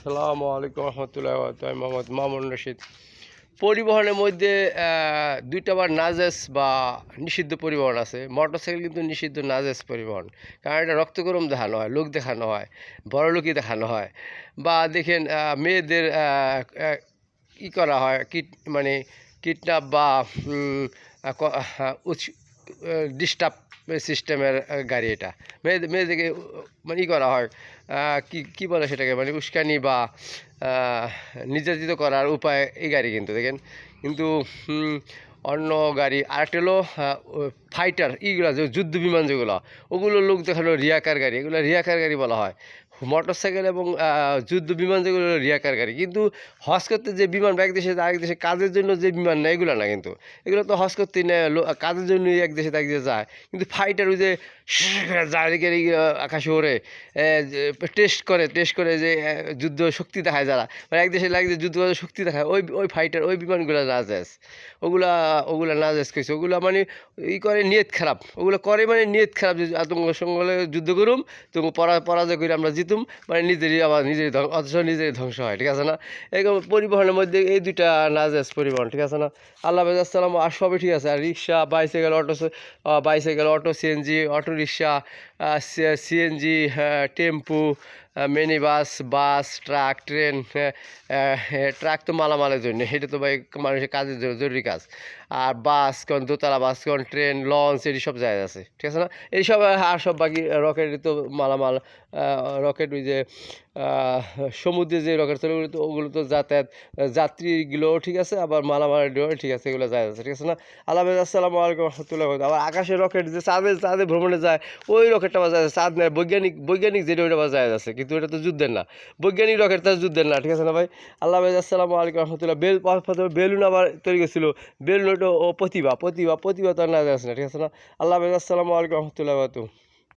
আসসালামু আলাইকুম রহমতুল্লাহ, আমি মোহাম্মদ মামুন রশিদ। পরিবহনের মধ্যে দুইটা আবার নাজেস বা নিষিদ্ধ পরিবহন আছে। মোটরসাইকেল কিন্তু নিষিদ্ধ নাজেস পরিবহন, কারণ এটা রক্তগরম দেখানো হয়, লোক দেখানো হয়, বড় লোকই দেখানো হয়। বা দেখেন মেয়েদের করা হয়, মানে কিডন্যাপ বা ডিস্টার্ব সিস্টেমের গাড়ি। এটা মেয়েদেরকে মানে করা হয়, কি বলে সেটাকে, মানে উস্কানি বা নির্যাতিত করার উপায় এই গাড়ি কিন্তু দেখেন। কিন্তু অন্য গাড়ি আরেকটা হলো ফাইটার, এইগুলো যে যুদ্ধ বিমান যেগুলো, ওগুলো লোক দেখানো রিয়াকার গাড়ি, এগুলো রিয়াকার গাড়ি বলা হয়। মোটরসাইকেল এবং যুদ্ধ বিমান যেগুলো রিয়াকার গাড়ি। কিন্তু হজ করতে যে বিমান এক দেশে আরেক দেশে কাজের জন্য যে বিমান না, এগুলো না কিন্তু। এগুলো তো হজ করতেই নেয়, কাজের জন্যই এক দেশে এক দেশে যায়। কিন্তু ফাইটার ওই যে যায় আকাশে ওড়ে, টেস্ট করে যে যুদ্ধ শক্তি দেখায়, যারা মানে এক দেশে লাগে যে যুদ্ধ শক্তি দেখায়, ওই ফাইটার, ওই বিমানগুলো নাজায়েজ। ওগুলা নাজায়েজ কইছে। ওগুলা মানে করে নিয়ত খারাপ, ওগুলো করে মানে নিয়ত খারাপ, যে আতঙ্ক সঙ্গে যুদ্ধ করুম, তো পরাজয় করে আমরা জিতুম, মানে নিজেরই আবার অথচ নিজেরই ধ্বংস হয়। ঠিক আছে না? এরকম পরিবহনের মধ্যে এই দুইটা নাজায়েজ পরিবহন। ঠিক আছে না? আল্লাহ হাফেজ, আসসালাম। আর সবই ঠিক আছে। আর rickshaw, bicycle, auto, CNG, auto rickshaw, CNG, tempo, mini bus, truck, train. Truck তো মালামালের জন্য, এটা তো ভাই মানুষের কাজের জন্য, জরুরি কাজ। আর বাস কোন, দোতলা বাস কোন, ট্রেন, লঞ্চ, এটি সব জায়গা আছে। ঠিক আছে না? এইসব আর সব বাকি রকেট তো মালামাল, রকেট ওই যে সমুদ্রে যে রকেট চলে, ওগুলো তো যাতায়াত, যাত্রীগুলোও ঠিক আছে, আবার মালামালও ঠিক আছে, এগুলো যায় আছে। ঠিক আছে না? আল্লাহ হাফেজ, আসসালামু আলাইকুম রহমতুল্লাহ। আবার আকাশের রকেট যে চাঁদে ভ্রমণে যায়, ওই রকেটটা বাজায় আছে। চাঁদ নেয় বৈজ্ঞানিক যেটা, ওইটা বাজায় আছে, কিন্তু এটা তো যুদ্ধের না। বৈজ্ঞানিক রকেট তার যুদ্ধের না। ঠিক আছে না ভাই? আল্লাহ হাফেজ, আসসালামু আলাইকুম রহমতুল্লাহ। বেলুন আবার তৈরি করছিল, বেলুন ওটা ও প্রতিভা তো আর না আছে না। ঠিক আছে না? আল্লাহ হাফেজ, আসসালামু আলাইকুম রহমতুল্লাহ।